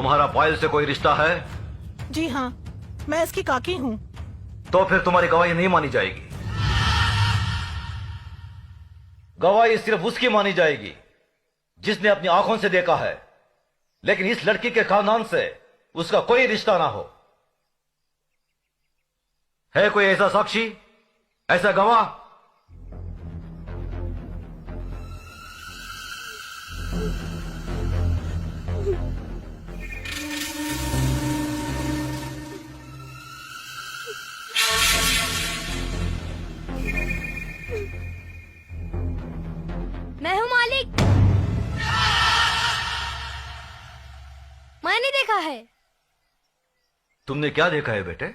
तुम्हारा पायल से कोई रिश्ता है? जी हाँ, मैं इसकी काकी हूँ। तो फिर तुम्हारी गवाही नहीं मानी जाएगी। गवाही सिर्फ उसकी मानी जाएगी जिसने अपनी आंखों से देखा है, लेकिन इस लड़की के खानदान से उसका कोई रिश्ता ना हो। है कोई ऐसा साक्षी, ऐसा गवाह? मैं हूँ मालिक। मैंने देखा है। तुमने क्या देखा है बेटे?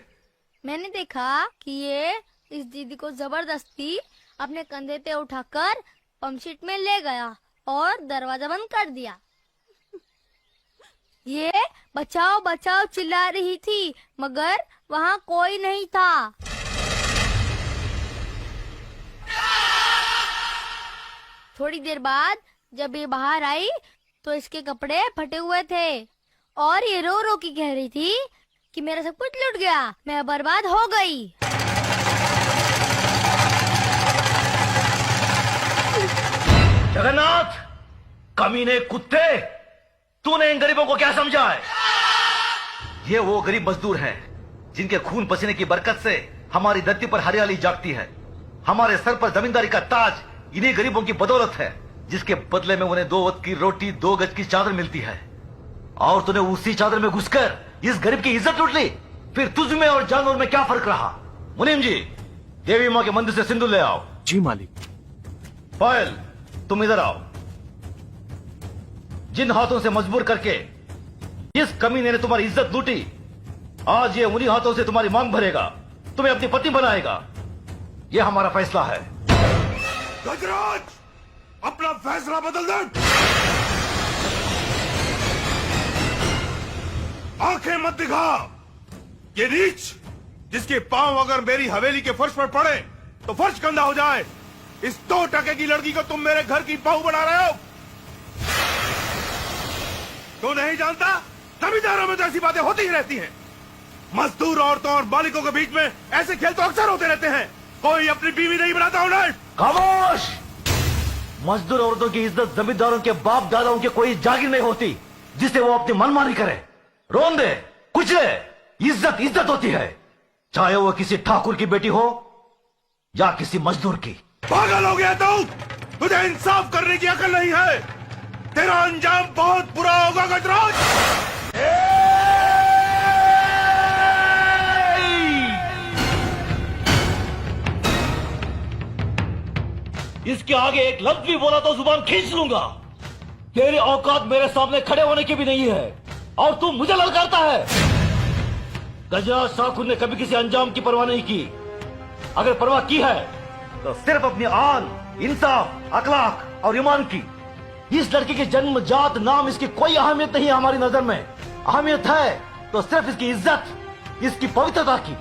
मैंने देखा कि ये इस दीदी को जबरदस्ती अपने कंधे पे उठाकर पंपशीट में ले गया और दरवाजा बंद कर दिया। ये बचाओ बचाओ चिल्ला रही थी, मगर वहाँ कोई नहीं था। थोड़ी देर बाद जब ये बाहर आई तो इसके कपड़े फटे हुए थे और ये रो रो के कह रही थी कि मेरा सब कुछ लुट गया, मैं बर्बाद हो गई। जगन्नाथ, कमीने कुत्ते, तूने इन गरीबों को क्या समझा है? ये वो गरीब मजदूर हैं जिनके खून पसीने की बरकत से हमारी धरती पर हरियाली जागती है। हमारे सर पर जमींदारी का ताज इन्हीं गरीबों की बदौलत है, जिसके बदले में उन्हें 2 वक्त की रोटी, 2 गज की चादर मिलती है। और तूने उसी चादर में घुसकर इस गरीब की इज्जत लूट ली। फिर तुझ में और जानवर में क्या फर्क रहा? मुनीम जी, देवी माँ के मंदिर से सिंदूर ले आओ। जी मालिक। पायल, तुम इधर आओ। जिन हाथों से मजबूर करके इस कमीने ने तुम्हारी इज्जत लूटी, आज ये उन्हीं हाथों से तुम्हारी मांग भरेगा, तुम्हें अपनी पत्नी बनाएगा। ये हमारा फैसला है। गजराज, अपना फैसला बदल दे। आंखें मत दिखा। ये नीच जिसके पांव अगर मेरी हवेली के फर्श पर पड़े तो फर्श गंदा हो जाए, इस 2 टके की लड़की को तुम मेरे घर की बहू बना रहे हो। तू नहीं जानता, जमींदारों में तो ऐसी बातें होती ही रहती हैं। मजदूर औरतों और मालिकों के बीच में ऐसे खेल तो अक्सर होते रहते हैं। कोई अपनी बीवी नहीं बनाता उन्हें। खामोश! मजदूर औरतों की इज्जत जमींदारों के बाप दादाओं के कोई जागीर नहीं होती जिसे वो अपनी मनमानी करे, रोन दे, कुचले। इज्जत इज्जत होती है, चाहे वो किसी ठाकुर की बेटी हो या किसी मजदूर की। पागल हो गया तू? तुझे इंसाफ करने की अकल नहीं है। तेरा अंजाम बहुत बुरा होगा गजराज। इसके आगे एक लफ्ज भी बोला तो जुबान खींच लूंगा। तेरी औकात मेरे सामने खड़े होने की भी नहीं है और तू मुझे ललकारता है। गजराज ठाकुर ने कभी किसी अंजाम की परवाह नहीं की। अगर परवाह की है तो सिर्फ अपनी आन, इंसाफ, अखलाक और ईमान की। इस लड़की के जन्म, जात, नाम, इसकी कोई अहमियत नहीं है हमारी नजर में। अहमियत है तो सिर्फ इसकी इज्जत, इसकी पवित्रता की।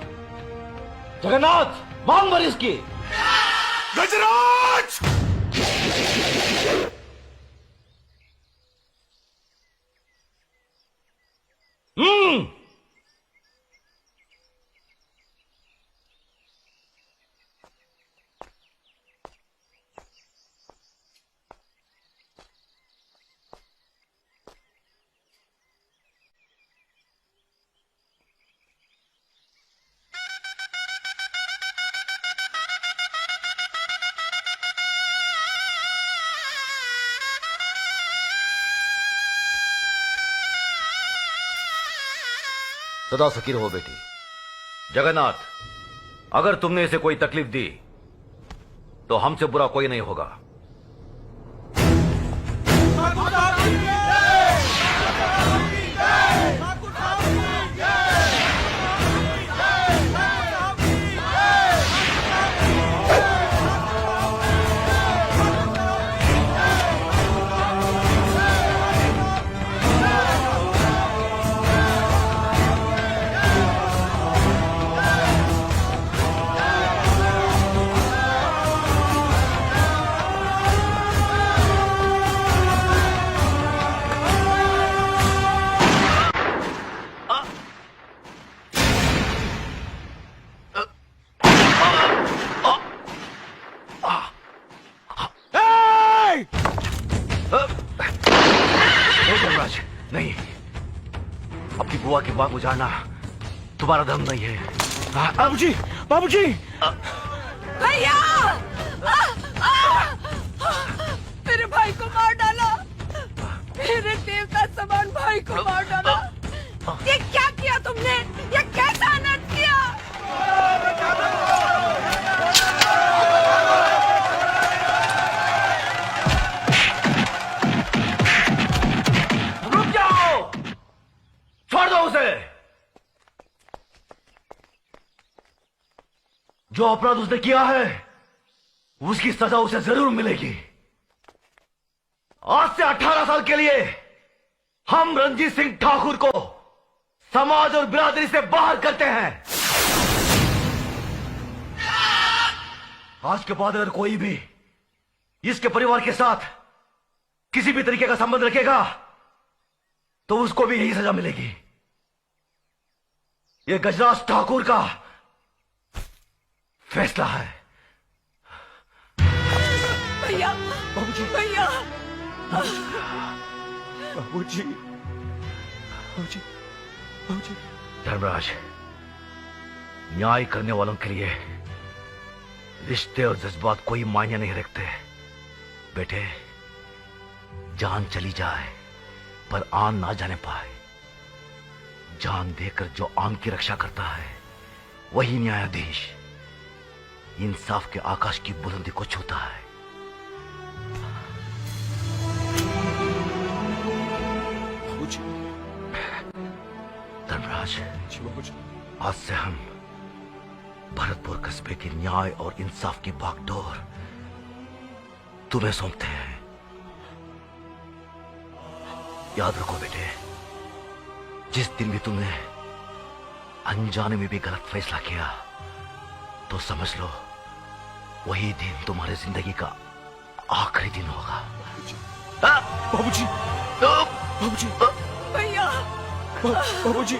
जगन्नाथ, मांग भर इसकी। गजराज! सदा फकीर हो बेटी। जगन्नाथ, अगर तुमने इसे कोई तकलीफ दी तो हमसे बुरा कोई नहीं होगा। अपनी बुआ की बात उजाड़ना तुम्हारा धर्म नहीं है। बाबूजी, बाबूजी, भैया मेरे भाई को मार डाला, मेरे देवता समान भाई को मार डाला। ये क्या किया तुमने? ये कैसा अनर्थ किया? रुक जाओ, छोड़ दो उसे। जो अपराध उसने किया है उसकी सजा उसे जरूर मिलेगी। आज से 18 साल के लिए हम रंजीत सिंह ठाकुर को समाज और बिरादरी से बाहर करते हैं। आज के बाद अगर कोई भी इसके परिवार के साथ किसी भी तरीके का संबंध रखेगा तो उसको भी यही सजा मिलेगी। यह गजराज ठाकुर का फैसला है। भैया, बाबूजी, भैया, बाबूजी, बाबूजी, बाबूजी। धर्मराज, न्याय करने वालों के लिए रिश्ते और जज्बात कोई मायने नहीं रखते। बेटे, जान चली जाए पर आन ना जाने पाए। जान देकर जो आन की रक्षा करता है वही न्यायाधीश इंसाफ के आकाश की बुलंदी को छूता है। बाबूजी, धर्मराज, जी बाबूजी। आज से हम भरतपुर कस्बे के न्याय और इंसाफ की बागडोर तुम्हें सौंपते हैं। याद रखो बेटे, जिस दिन भी तुमने अनजाने में भी गलत फैसला किया तो समझ लो वही दिन तुम्हारी जिंदगी का आखिरी दिन होगा। बाबूजी, बाबूजी, भैया, बाबूजी।